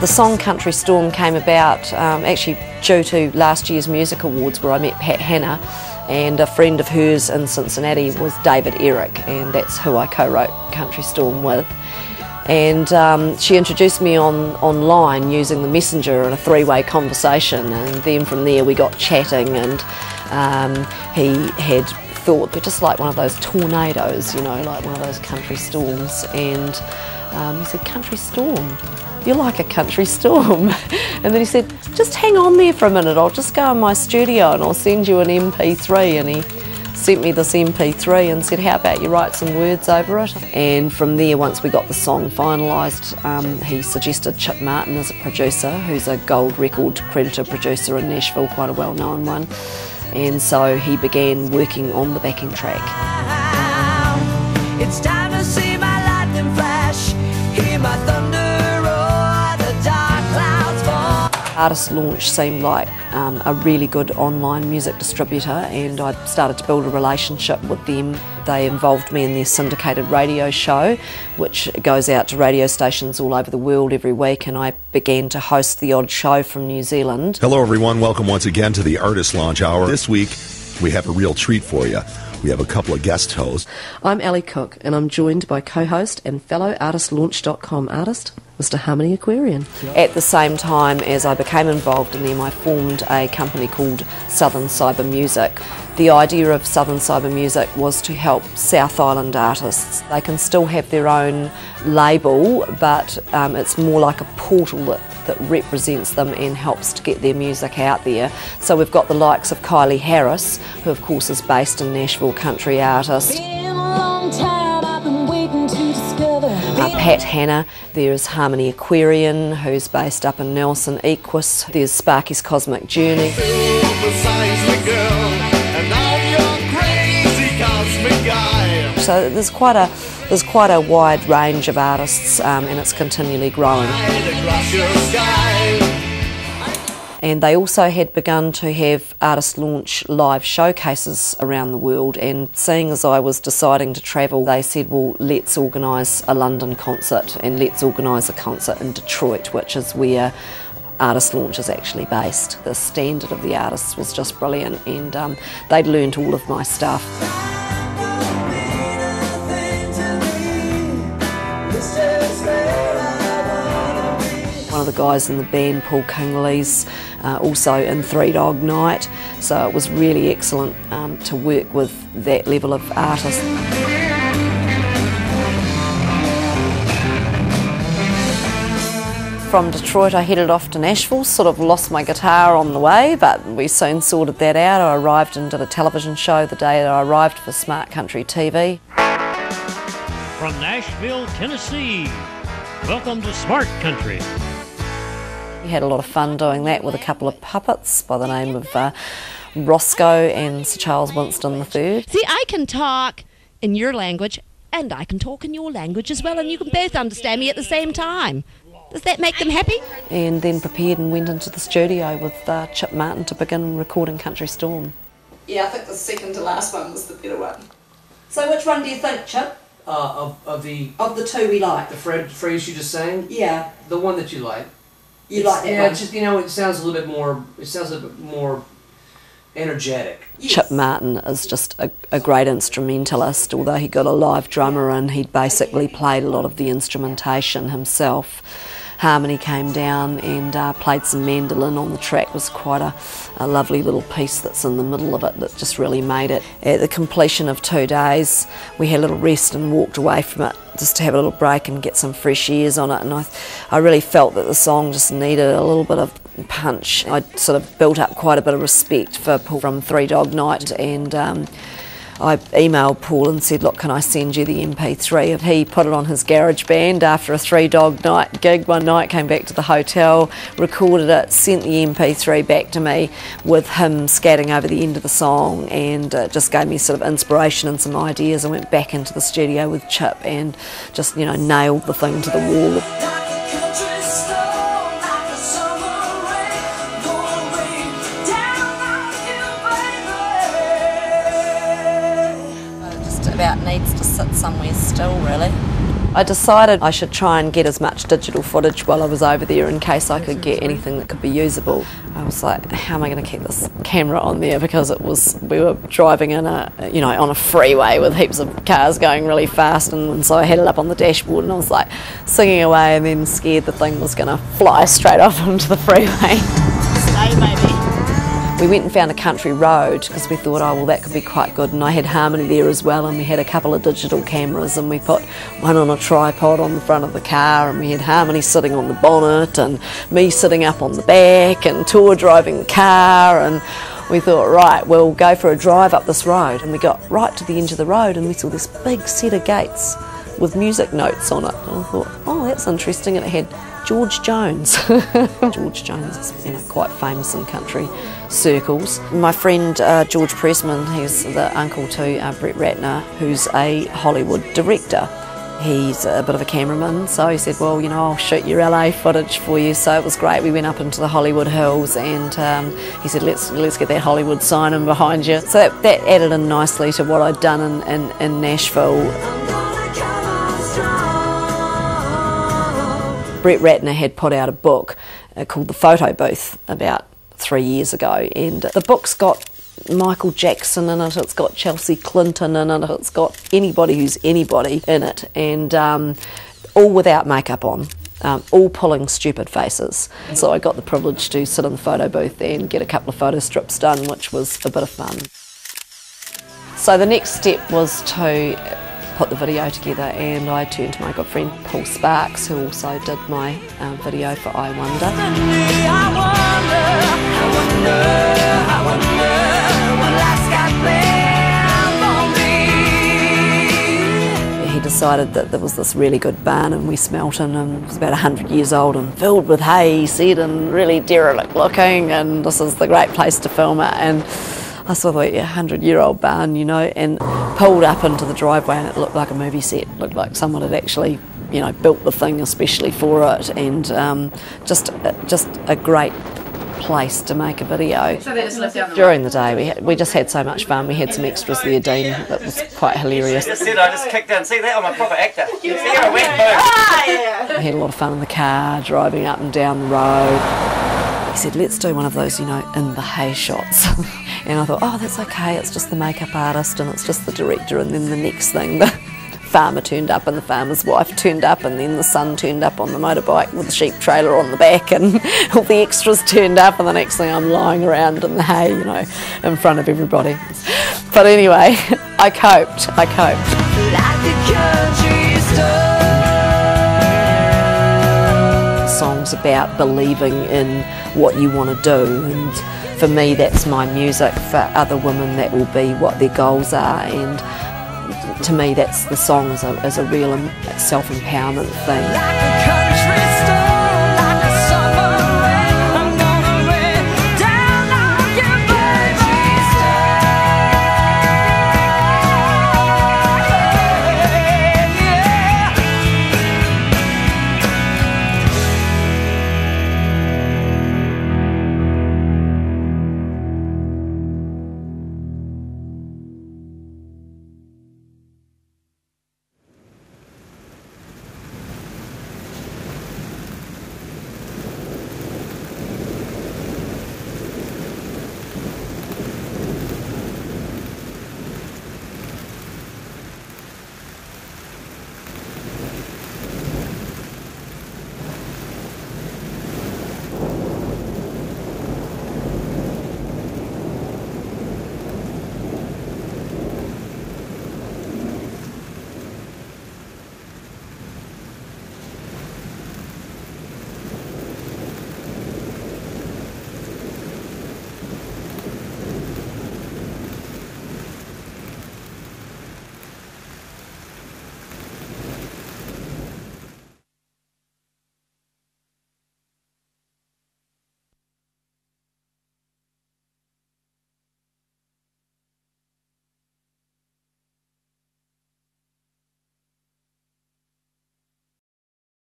The song Country Storm came about actually due to last year's music awards, where I met Pat Hanna, and a friend of hers in Cincinnati was David Eric, and that's who I co-wrote Country Storm with. And she introduced me online using the messenger in a three-way conversation, and then from there we got chatting, and he had thought they're just like one of those tornadoes, you know, like one of those country storms, and he said, "Country storm? You're like a country storm." And then he said, "Just hang on there for a minute, I'll just go in my studio and I'll send you an MP3, and he sent me this MP3 and said, "How about you write some words over it?" And from there, once we got the song finalised, he suggested Chip Martin as a producer, who's a gold record creditor producer in Nashville, quite a well-known one. And so he began working on the backing track. It's time to see my lightning flash, hear my thunder roar, the dark clouds fall. Artist Launch seemed like a really good online music distributor, and I started to build a relationship with them. They involved me in their syndicated radio show, which goes out to radio stations all over the world every week, and I began to host the odd show from New Zealand. Hello everyone, welcome once again to the Artist Launch Hour. This week we have a real treat for you. We have a couple of guest hosts. I'm Ali Cook, and I'm joined by co-host and fellow ArtistLaunch.com artist, Mr. Harmony Aquarian. At the same time as I became involved in them, I formed a company called Southern Cyber Music. The idea of Southern Cyber Music was to help South Island artists. They can still have their own label, but it's more like a portal that represents them and helps to get their music out there. So we've got the likes of Kylie Harris, who of course is based in Nashville, country artist. Pat Hanna, there's Harmony Aquarian, who's based up in Nelson, Equus. There's Sparky's Cosmic Journey. So there's quite a wide range of artists, and it's continually growing. And they also had begun to have Artist Launch live showcases around the world, and seeing as I was deciding to travel, they said, well, let's organise a London concert and let's organise a concert in Detroit, which is where Artist Launch is actually based. The standard of the artists was just brilliant, and they'd learnt all of my stuff. One of the guys in the band, Paul Kingley's, also in Three Dog Night, so it was really excellent to work with that level of artist. From Detroit I headed off to Nashville, sort of lost my guitar on the way, but we soon sorted that out. I arrived and did a television show the day that I arrived for Smart Country TV. From Nashville, Tennessee, welcome to Smart Country. We had a lot of fun doing that with a couple of puppets by the name of Roscoe and Sir Charles Winston III. See, I can talk in your language and I can talk in your language as well, and you can both understand me at the same time. Does that make them happy? And then prepared and went into the studio with Chip Martin to begin recording Country Storm. Yeah, I think the second to last one was the better one. So which one do you think, Chip? Of the two we like. The phrase you just sang? Yeah. The one that you like. You like that one? Yeah, just, you know, it sounds a little bit more energetic. Yes. Chip Martin is just a great instrumentalist. Although he got a live drummer in, he basically played a lot of the instrumentation himself. Harmony came down and played some mandolin on the track. It was quite a lovely little piece that's in the middle of it that just really made it. At the completion of 2 days, we had a little rest and walked away from it just to have a little break and get some fresh airs on it, and I really felt that the song just needed a little bit of punch. I sort of built up quite a bit of respect for Paul from Three Dog Night, and I emailed Paul and said, look, can I send you the MP3? He put it on his GarageBand after a Three Dog Night gig one night, came back to the hotel, recorded it, sent the MP3 back to me with him scatting over the end of the song, and it just gave me sort of inspiration and some ideas. I went back into the studio with Chip and just, you know, nailed the thing to the wall. About needs to sit somewhere still, really. I decided I should try and get as much digital footage while I was over there in case I could get anything that could be usable. I was like, how am I going to keep this camera on there, because we were driving in on a freeway with heaps of cars going really fast, and so I had it up on the dashboard and I was like singing away, and then scared the thing was going to fly straight off into the freeway. Stay, baby. We went and found a country road because we thought, oh well, that could be quite good, and I had Harmony there as well, and we had a couple of digital cameras, and we put one on a tripod on the front of the car, and we had Harmony sitting on the bonnet and me sitting up on the back, and Tor driving the car, and we thought, right, we'll go for a drive up this road. And we got right to the end of the road and we saw this big set of gates with music notes on it, and I thought, oh, that's interesting, and it had George Jones. George Jones is quite famous in country circles. My friend George Pressman, he's the uncle to Brett Ratner, who's a Hollywood director. He's a bit of a cameraman, so he said, well, I'll shoot your LA footage for you. So it was great. We went up into the Hollywood Hills, and he said, let's get that Hollywood sign in behind you. So that added in nicely to what I'd done in Nashville. Brett Ratner had put out a book called The Photo Booth about 3 years ago, and the book's got Michael Jackson in it, it's got Chelsea Clinton in it, it's got anybody who's anybody in it, and all without makeup on, all pulling stupid faces. So I got the privilege to sit in the photo booth and get a couple of photo strips done, which was a bit of fun. So the next step was to put the video together, and I turned to my good friend Paul Sparks, who also did my video for I Wonder. He decided that there was this really good barn in West Melton, and it was about 100 years old and filled with hay, he said, and really derelict looking, and this is the great place to film it. And I saw the 100-year-old barn, and pulled up into the driveway, and it looked like a movie set. It looked like someone had actually, built the thing especially for it, and just a great place to make a video. So they just lived down the During the day, we just had so much fun. We had some extras there, Dean. That was quite hilarious. I just kicked down. See that? I'm a proper actor. See how I went? We had a lot of fun in the car, driving up and down the road. He said, let's do one of those, in the hay shots. And I thought, oh, that's okay, it's just the makeup artist and it's just the director. And then the next thing, the farmer turned up and the farmer's wife turned up, and then the son turned up on the motorbike with the sheep trailer on the back, and all the extras turned up, and the next thing I'm lying around in the hay, in front of everybody. But anyway, I coped. Songs about believing in what you want to do, and for me that's my music. For other women that will be what their goals are, and to me that's the song is a real self-empowerment thing.